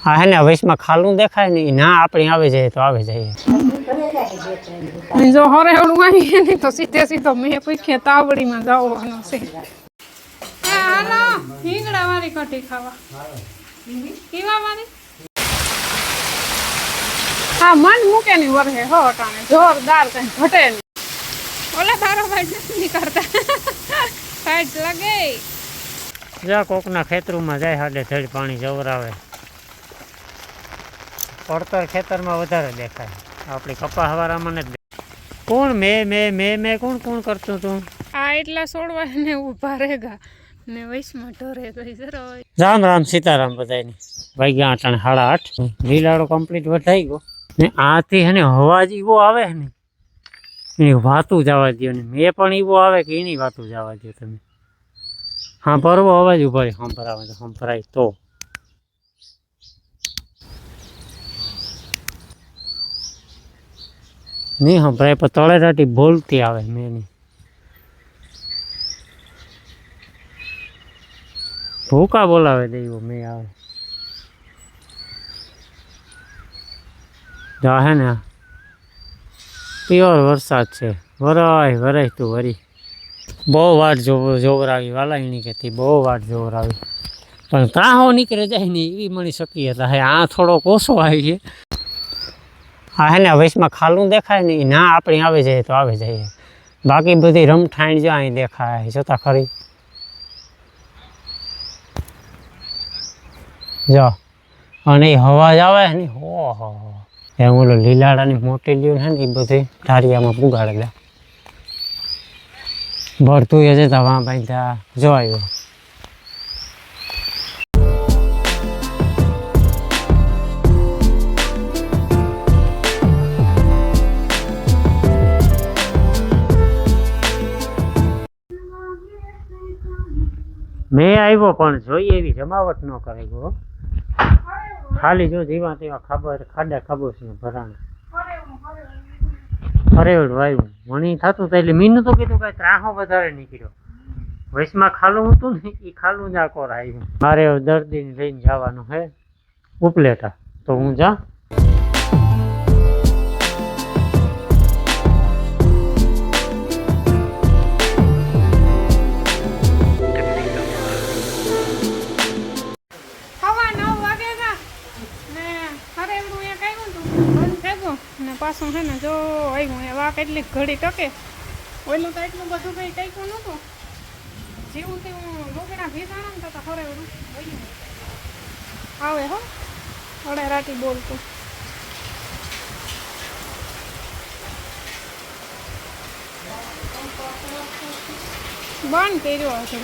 હા હે ને વૈશમાં ખાલું દેખાય ને ના આપણે આવે જાય તો આવે જાય જો હરે હળું આવી ને તો સીધે સીધો મેં પૂછે તાવડીમાં જવાનો છે હાલો હિંગડા વાળી કઢી ખાવા પીવા વાળી હા મન મૂકે ની વરહે હો અટાણે જોરદાર કઈ ઘટે નહીં ઓલા તારો ભાઈ નથી કરતા ફાઈટ લાગે જા કોકના ખેતરમાં જાય હાડે થડી પાણી જવરાવે પડતર ખેતરમાં વધારે દેખાય આપણી કપાસવાળામાં ને કોણ મેં કોણ કોણ કરતું તું આ એટલા છોડવા ને ઊભા રહેગા ને વૈશમાં ઢોરે ગઈ જરો રામ રામ સીતારામ બધાયને વાગ્યા અટાણે 8:30 લીલાડો કમ્પ્લીટ વધાઈ ગયો ને આથી હે ને અવાજ એવો આવે ને એ વાતું જવા દો ને મેં પણ એવો આવે કે એની વાતું જવા દો તમે હા બરોબર અવાજ ઉભા સંભળાવે તો સંભળાય તો નહીં સંભળાય પણ તળેરાટી બોલતી આવે મેં નહીં ભૂકા બોલાવે દેવો મેં આવે જા હે ને પ્યોર વરસાદ છે વરાય તું વરી બહુ વાટ જોવરાવી વાલાયણી કહેતી બહુ વાટ જોવરાવી પણ ત્રાહો નીકળે જાય ને એવી મળી શક્યતા હે આ થોડો ઓછો આવી છે હા હે ને વૈશમાં ખાલું દેખાય ને ના આપણે આવે જાય તો આવે જાય બાકી બધી રમઠાણ જો અહીં દેખાય જોતા ખરી જો અને એ અવાજ આવે ને ઓહો એ ઓલો લીલાડાની મોટી લ્યો છે ને એ બધી ધારિયામાં પુગાડે દે ભરતું એ જતા વાં ભાઈ ત્યાં જો આવ્યો મેં આવ્યો પણ જોઈએ એવી જમાવટ ન કરે ગયો ખાલી જો જેવા તેવા ખાડા ખાબોશ ને ભરાણા હરેવડું આવ્યું વણી થતું તો એટલે મીનું તો કીધું કાંઈ ત્રાહો વધારે નીકળ્યો વૈશમાં ખાલું હતું ને એ ખાલું જ આકોર આવ્યું મારે દર્દીને લઈને જવાનું હે ઉપલેટા તો હું જા પાછું છે ને જો આવ્યું એ વાક એટલી ઘડી ટકે ઓઈલું તો એટલું બધું કંઈ ટક્યું નહોતું જેવું તેવું લોગડા ભીસાણા ને તો ખરે આવે હો અડે રાટી બોલતું બંધ કર્યો હશે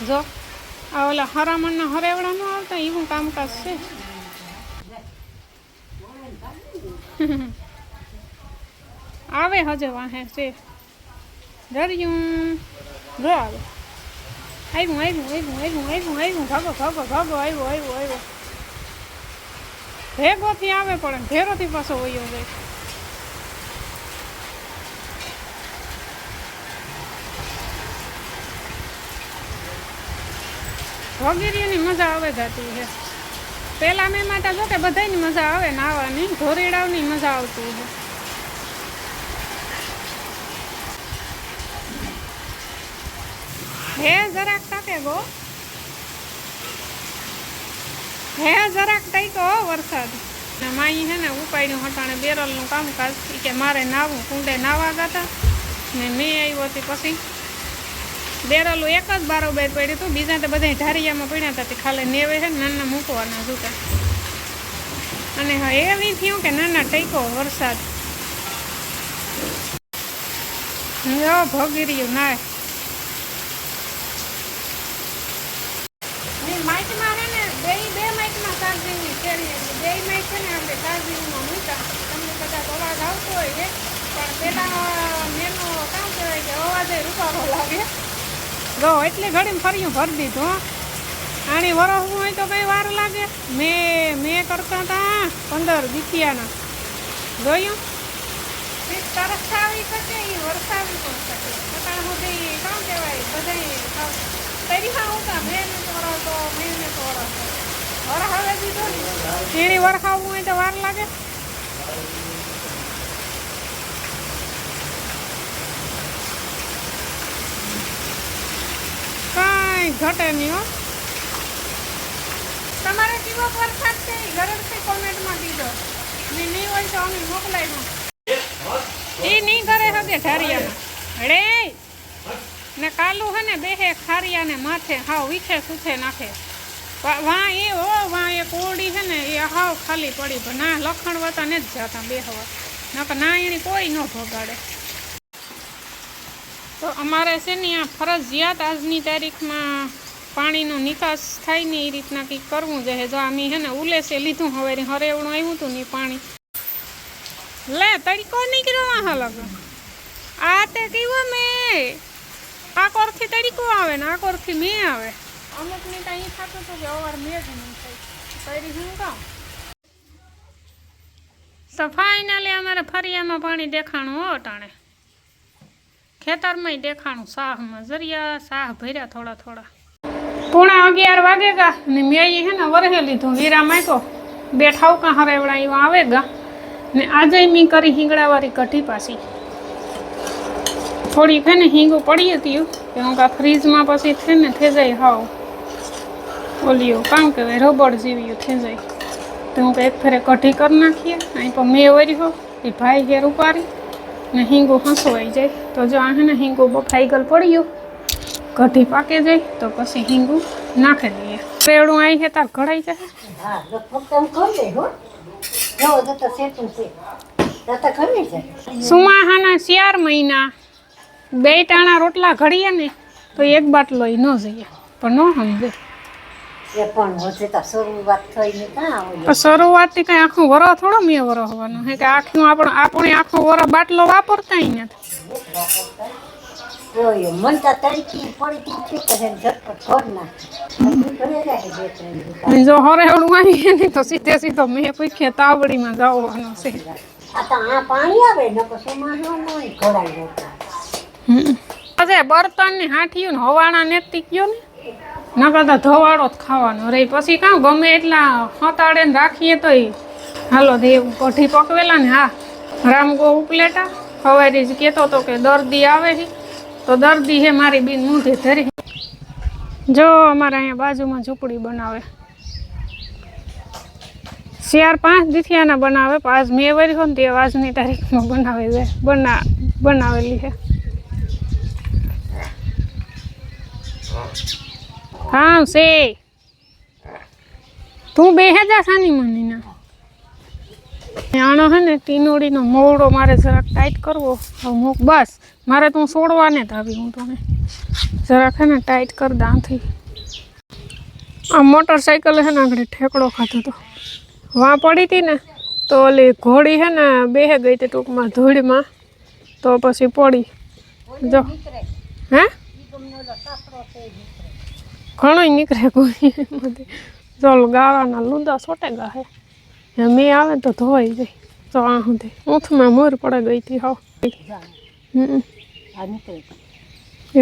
જો આ ઓલા હરામણના હરેવડા ન આવતા એવું કામકાજ છે આવે હજે વાહે છે ડર્યું જો આવે આવ્યું ભાગો આવ્યો ભેગોથી આવે પણ ભેરોથી પાછો વયો જાય વગેરેની મજા આવે જતી છે પેલા મેં માટે જો કે બધાની મજા આવે નાવાની ઘોરેડાવની મજા આવતી છે હે જરાક ટકે ગો હે જરાક ટઈકો વરસાદ ને માઈ હે ને ઉપાડ્યું હટાણે બેરલનું કામકાજ કે મારે નાવું કુંડે નાવા ગાતા ને મેં આવ્યો હતી પછી બેરલું એક જ બારોબાર પડ્યું હતું બીજા તો બધા ઢારિયામાં પડ્યા હતા ખાલી નેવે છે નાના મૂકવાના જૂતા અને હા એવી થયું કે નાના ટઈકો વરસાદ ભગીર્યું ના માઇકમાં છે ને બે માઇકમાં ચાર્જિંગની શેરી બે માઇક છે ને આપણે ચાર્જિંગમાં મૂક્યા તમને કદાચ અવાજ આવતો હોય છે પણ પેલા મેનો કામ કહેવાય કે અવાજે રૂપારો લાગે જો એટલે ઘડીને ફર્યું ભરી દીધું આની વરસવું હોય તો કંઈ વાર લાગે મેં કરતા હતા 15 દીપિયાના જોયું તરસ આવી શકે એ વરસાવી પણ શકે અત્યારે સુધી કામ કહેવાય બધા તરીકા હોતા મેં તો ઝીણી વરખાવવું હોય તો વાર લાગે. કાંઈ ઘટે નહીં હો. તમારે કેવો વરસાદ છે એ ગરજથી કોમેન્ટમાં કીધો. ને નહીં હોય તો અમે મોકલાવ્યું. એ નહીં કરે શકે ઢારિયામાં રે ને કાલું હે ને બેહે ખારિયાને માથે હાવ વીખે સૂથે નાખે. વાં એ હો વાં એ કોરડી છે ને એ હાવ ખાલી પડી પણ ના લખણ વતા ને જ જતા બેહવા નકર ના એની કોઈ ન ભગાડે. તો અમારે છે ને આ ફરજિયાત આજની તારીખમાં પાણીનો નિકાસ થાય ને એ રીતના કંઈક કરવું જોઈએ. જો આમી હે ને ઉલેસે લીધું હવે હરેવણું આવ્યું હતું ને પાણી લે તડકો નીકળવા હલગ આ તે કીધું મેં આ કોરથી તડકો આવે ને આ કોરથી મેં આવે. અમુક ને ત્યાં થતું હતું કે અવાર મેં જ નહીં થાય કરી શું કામ. ફાઇનલી અમારે ફરિયામાં પાણી દેખાણું હો ટાણે ખેતરમાં દેખાણું સાહમાં જરિયા સાહ ભર્યા થોડા થોડા. 11:30 વાગે ગા ને મેં હે ને વરહે લીધું વીરા માયકો બે ઠાવકા હરેવડા એવા આવે ગા ને આજે મેં કરી હિંગડાવાળી કઢી પાછી થોડીક હે ને હિંગું પડી હતી કે હું કા ફ્રીજમાં પછી છે ને થઈ જાય હાવ ઓલિયો કામ કહેવાય રબડ જેવી થઈ જાય તો હું એક ફેરે કઢી કરી નાખીએ અહીં તો મેં વરી હો એ ભાઈ ઘેર ઉપાડી ને હિંગું હસવાઈ જાય તો જો આ હે ને હિંગું બફાઈ ગલ પડ્યું કઢી પાકે જાય તો પછી હિંગું નાખી દઈએ. રેવડું આવી છે તાર ઘડાઈ જાય. સુમાહાના 4 મહિના 2 ટાણા રોટલા ઘડીએ ને તો એક બાટલો ન જઈએ પણ ન સમજે. શરૂઆતથી કઈ આખું વરો થોડો મેં વરો હોવાનો હે કે આખું આપણે આખો વરો બાટલો વાપરતા નથી. જો હરેવડું આવી ને તો સીધે સીધો મેં પૂછ્યા તાવડીમાં જવાનો છે. બર્તન ને હાથીયું ને હવાણા નેતી ગયો ને ન કરતા ધવાડો જ ખાવાનો રે પછી કાં ગમે એટલા હતાડે ને રાખીએ તો હાલો દેવ કઢી પકવેલા ને હા રામગો ઉપલેટા હવારી જ કહેતો હતો કે દર્દી આવે છે તો દર્દી હે મારી બીન મૂંઢે ધરી. જો અમારે અહીંયા બાજુમાં ઝૂંપડી બનાવે 4-5 દીથિયાના બનાવે 5 મેં વરી હોય ને તે આજની તારીખમાં બનાવે છે બનાવેલી છે. હા છે તું બે જા સાની મની ના આનો હે ને ટીનોડીનો મોવડો મારે જરાક ટાઈટ કરવો હવે મૂક બસ મારે તું છોડવા ને જ આવી હું તને જરાક હે ને ટાઈટ કર દાંથી. આ મોટરસાઇકલ હે ને આગળ ઠેકડો ખાતો હતો વાં પડી હતી ને તો ઓલી ઘોડી હે ને બેહે ગઈ હતી ટૂંકમાં ધૂળમાં તો પછી પડી જો હે ઘણું નીકળે કોઈ ચાલ ગાવાના લૂંદા સોટેગા હે મેં આવે તો ધોવાઈ જાય તો આ સુધી ઊંથમાં મોર પડે ગઈ હતી હાવ.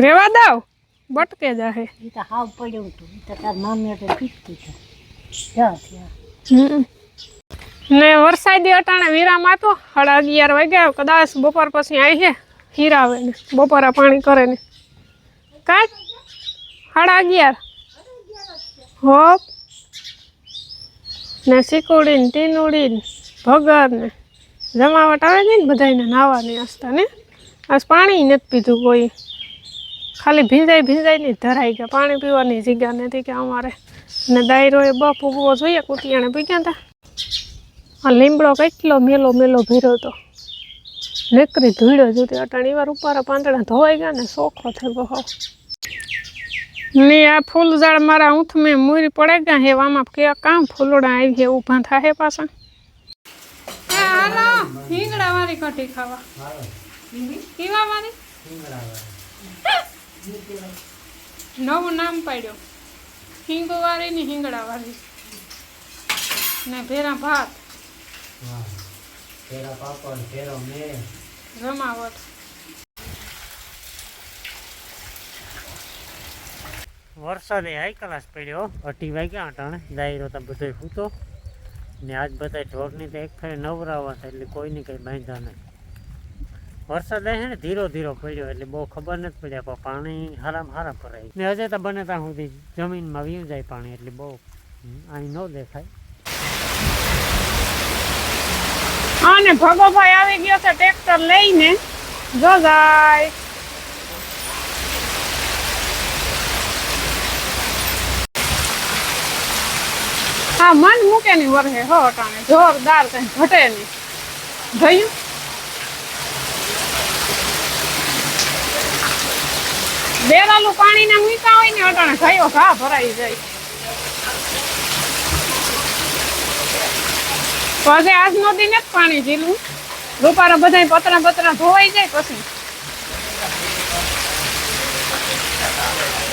રેવા દાવ બટકે જાહે ને વરસાદી અટાણે વીરામાં તો 11:30 વાગ્યા કદાચ બપોર પછી આવી છે હીરા આવે ને બપોરે પાણી કરે ને કાંઈ 11:30 હોપ ને શીકુડી ને ટીનુડી ને ભગર ને જમાવટ આવે છે ને બધાને નાવાની આસ્તા ને આજ પાણી નથી પીધું કોઈ ખાલી ભીંજાઈ ને ધરાઈ ગયા પાણી પીવાની જગ્યા નથી કે અમારે ને દાયરો એ બફ ઉગવો જોઈએ કુટિયાણે પીગ્યા હતા. આ લીમડો કેટલો મેલો ભર્યો હતો નીકળી ધૂળ્યો જોતી અટાણી વાર ઉપર પાંદડા ધોવાઈ ગયા ને સોખો થઈ ગયો ને આ ફૂલ ઝાડ મારા ઊંથ મેં મૂરી પડે ગયા હે આમાં કે કામ ફૂલડા આવી છે ઊભા થાય પાછા. હાલો હિંગડા વાળી કઢી ખાવા કેવા વાળી નવું નામ પાડ્યો હિંગો વાળી ને હિંગડા વાળી ને ભેરા ભાત જમાવટ. વરસાદે હાઈ ક્લાસ પડ્યો 2:30 વાગ્યા અટાણે દાયરો તો બધો સૂતો ને આજ બધા ઢોરની તો એક ફેરે નવરાવા હતા એટલે કોઈને કંઈ બાંધ્યા નહીં. વરસાદ છે ને ધીરો ધીરો પડ્યો એટલે બહુ ખબર નથી પડ્યા પણ પાણી હારામાં હારા ભરાય ને હજે તો બને ત્યાં સુધી જમીનમાં વીયું જાય પાણી એટલે બહુ અહીં ન દેખાય. અને ભગોભાઈ આવી ગયો છે ટ્રેક્ટર લઈને. જો જાય હા મન મૂકે ની વરહે હો અટાણે જોરદાર કઈ ઘટે નહીં. જોયું બેરાલું પાણી ના મૂકા હોય ને અટાણે થયો ઘા ભરાઈ જાય. તો આજે આજનો દિન જ પાણી ઝીલું રૂપારા બધા પતરા ધોવાઈ જાય પછી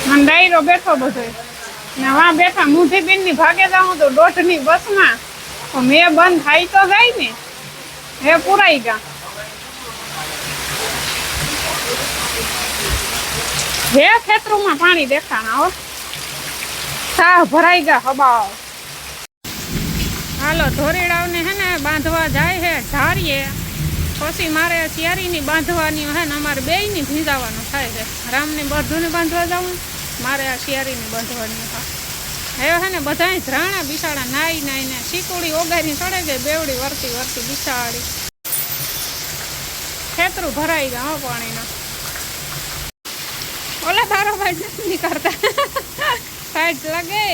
મને ડાયરો બેઠો બધો ને વાં બેઠા મુઠીબેન ની ભાગે જાઉં તો 1:30 બસમાં તો મેં બંધ થાય તો જાય ને હે પુરાઈ ગયા હે ખેતરોમાં પાણી દેખાણા હો સાહ ભરાઈ ગયા હબાવ. હાલો ધોરીડાવને હે ને બાંધવા જાય હે ધારીએ પછી મારે શિયારીની બાંધવાની હે ને અમારે બેયની ભીંજાવાનું થાય છે. રામને બધુંને બાંધવા જવું મારે આ શિયારીની બાંધવાની હા હવે હે ને બધાય ધ્રાણા બિસાડા નાઈ નાઈને શીકુડી ઓગારી ચડે ગઈ બેવડી વરતી બિસાડી ખેતરું ભરાઈ ગયા હો પાણીના. ઓલા તારો ભાઈ નથી નીકળતા સાઈડ લાગે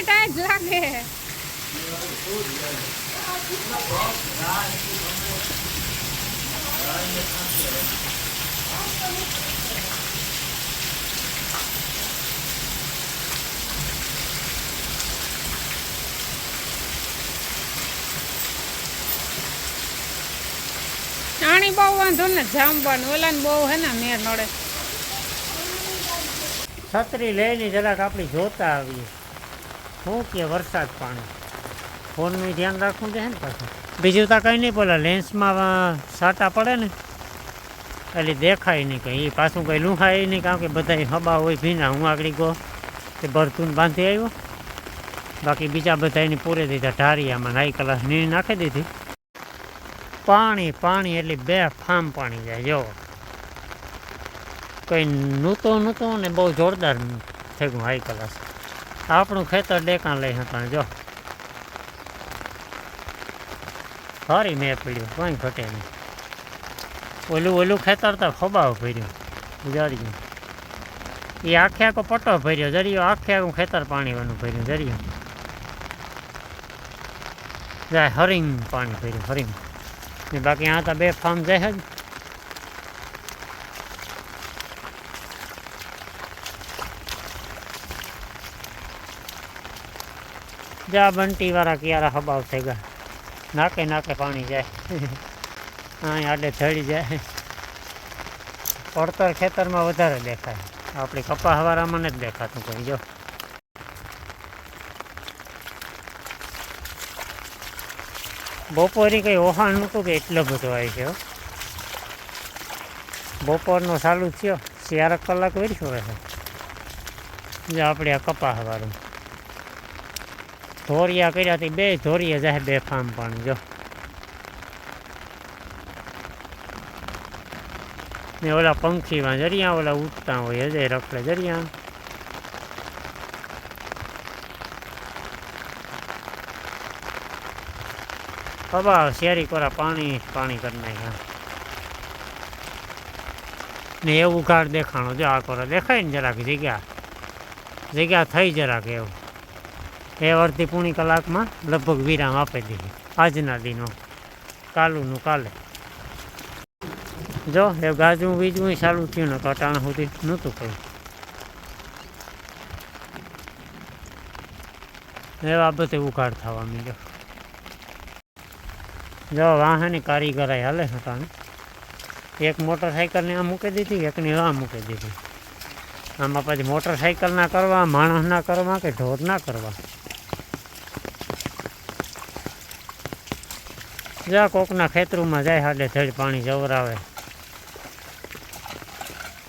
ટાઈટ લાગે. આણી બહુ વાંધો ને જામવાનું ઓલાને બહુ હે ને મેર નડે. છત્રી લઈને જરાક આપણી જોતા આવીએ શું કે વરસાદ પાણી ફોનનું ધ્યાન રાખવું છે ને પાછું. બીજું તો કંઈ નહીં પેલા લેન્સમાં સાટા પડે ને એટલે દેખાય નહીં કંઈ એ પાછું કંઈ લૂંહાય નહીં કારણ કે બધા હબા હોય ભીના. હું આગળ ગયો તે બરતું બાંધી આવ્યો બાકી બીજા બધા એની પૂરે દીધા ઢારિયામાં નાઈ કલાસ નીણ નાખી દીધી. પાણી એટલે 2 ફામ પાણી જાય જો કંઈ નૂતો ને બહુ જોરદાર થઈ ગયું હાઈ ક્લાસ. આપણું ખેતર ડેકાણ લઈ હતા જો સારી મેં પડ્યું કંઈ ઘટે નહીં. ઓલું ખેતર તો ખબાવ ભર્યું ઉજાડી ગયું એ આખે આખો પટ્ટો ભર્યો જરિયો આખે આખું ખેતર પાણીવાનું ભર્યું જરિયો જાય હરિંગ પાણી ભર્યું હરિંગ ને બાકી આ તો 2 ફાર્મ જાય જ. જા બંટીવાળા ક્યારે હબાવ થઈ ગયા નાકે પાણી જાય અહીં આડે થડી જાય. પડતર ખેતરમાં વધારે દેખાય આપણી કપાસવાળામાં નથી દેખાતું કોઈ જો. બપોરે કંઈ ઓહાણ નહોતું કે એટલો બધો આવી છે. બપોરનો ચાલુ થયો 4 કલાક વેરશો રહે જો આપણે આ કપાસવાળું ધોરિયા કર્યા હતી 2 ધોરિયા જાય 2 ફાર્મ પાણી જો ને ઓલા પંખીમાં જરિયા ઓલા ઉઠતા હોય હજે રખડે જરિયા. હવા શેરી કોરા પાણી કરી નાખ્યા ને એવું ઘાટ દેખાણો જો આ કોરા દેખાય ને જરાક જગ્યા થઈ જરાક એવું એ અડધી પૂણી કલાકમાં લગભગ વિરામ આપી દીધી આજના દિનો કાલુનું કાલે જો એ ગાજું બીજું ચાલુ થયું ને કટાણ સુધી નહોતું કહ્યું. એવા બધે ઉઘાડ થવા માંડ્યો જો વાહનની કારીગરાઈ હાલે હટાને એક મોટરસાઇકલને આ મૂકી દીધી એકની આ મૂકી દીધી. આમાં પછી મોટરસાઇકલ ના કરવા માણસ ના કરવા કે ઢોર ના કરવા જા કોકના ખેતરોમાં જાય હાડે થડ પાણી જવરાવે.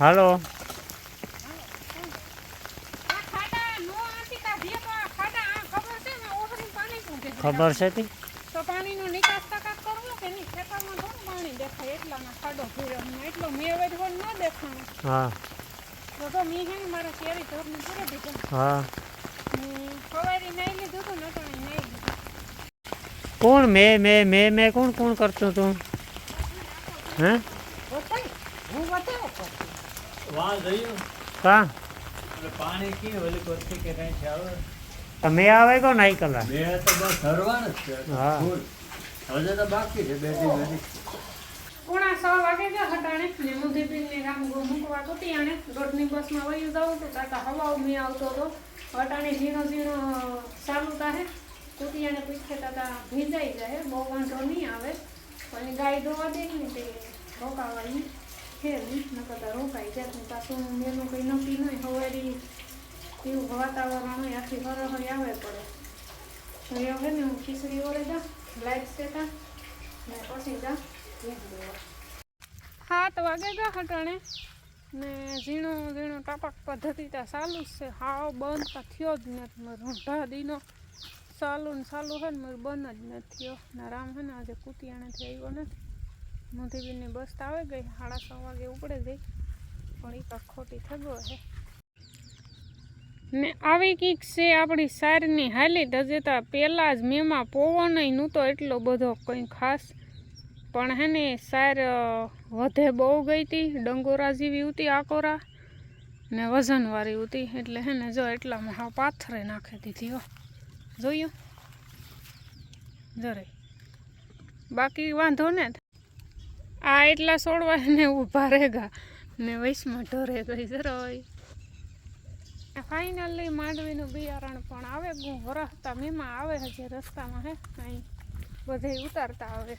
હાલો આ ખાડા નો આંટી તા ભે તો આ ખાડા આ ખબર છે ને ઓહરી પાણી પૂગે ખબર છે તી? તો પાણીનો નિકાસ તકા કરવો કે નહીં ખેતરમાં થોડું પાણી દેખાય એટલામાં ખાડો ભર્યો ને એટલો મેવેજ હોય ન દેખાણો હા તો મી હે ને મારા શેરી ઢોરને પૂરે દીધા હા. સવારે નહીં લીધું તો નટાણે નહીં લીધું કોણ મેં કોણ કોણ કરતું તું? હે હું વધારો કરતી વાં જયું કા એટલે પાણી કી ઓલી કોથી કે કઈ છે આવે તમે આવે કો નાઈ કલા? બે તો બસ ધરવાનું જ છે હા. ફૂલ હજે તો બાકી છે બે દિન પોણા 6 વાગે ગયા હટાણે ને મુધીપીને રામ ગો મૂકવા ગોતી આણે રોડની બસમાં વયું જાઉં તો તાતા હવાઓ મી આવતો તો હટાણે ઝીણો ઝીણો ચાલુ તાહે કુતિયાને પૂછે તાતા ભીજાઈ જાય બહુ વાંધો નહીં આવે પણ ગાય દોવા દે ને તે રોકાવાની છે નહીં નકર રોકાઈ જાય ને પાછું મેનું કંઈ નક્કી નહીં હવારી એવું વાતાવરણ હોય આખી હરહ આવે પડે તો એ હવે ને હું ખીચડી ઓળે જા લાઈટ સેતા ને પછી જા 7 વાગે ગયા હટાણે ને ઝીણો ઝીણો ટપક પદ્ધતિ ત્યાં ચાલુ જ છે હાવ બંધ તો થયો જ નથી મારો ઢા દીનો ચાલુ ને ચાલુ હોય ને મારું બંધ જ નથી થયો ને રામ હે ને આજે કુતિયાણેથી આવ્યો નથી મોતીબીનની બસ તો આવે ગઈ 6:30 વાગે ઉપડે ગઈ પણ એ કાંક ખોટી થગો છે ને આવી કંઈક છે આપણી સારની હાલી હજે પહેલાં જ મેમાં પવન નહોતો એટલો બધો કંઈ ખાસ પણ હે ને સાર વધે બહુ ગઈ હતી ડંગોરા જેવી હતી આકોરા ને વજનવાળી હતી એટલે હે ને જો એટલામાં હા પાથરે નાખી દીધી હો જોયું જરે બાકી વાંધો ને આ એટલા છોડવા ને ઊભા રહેગા ને વૈશમાં ઢોરે ગઈ જરોય ફાઇનલી માંડવીનું બિયારણ પણ આવે વરસતા મેમાં આવે હજી રસ્તામાં હે અહીં બધે ઉતારતા આવે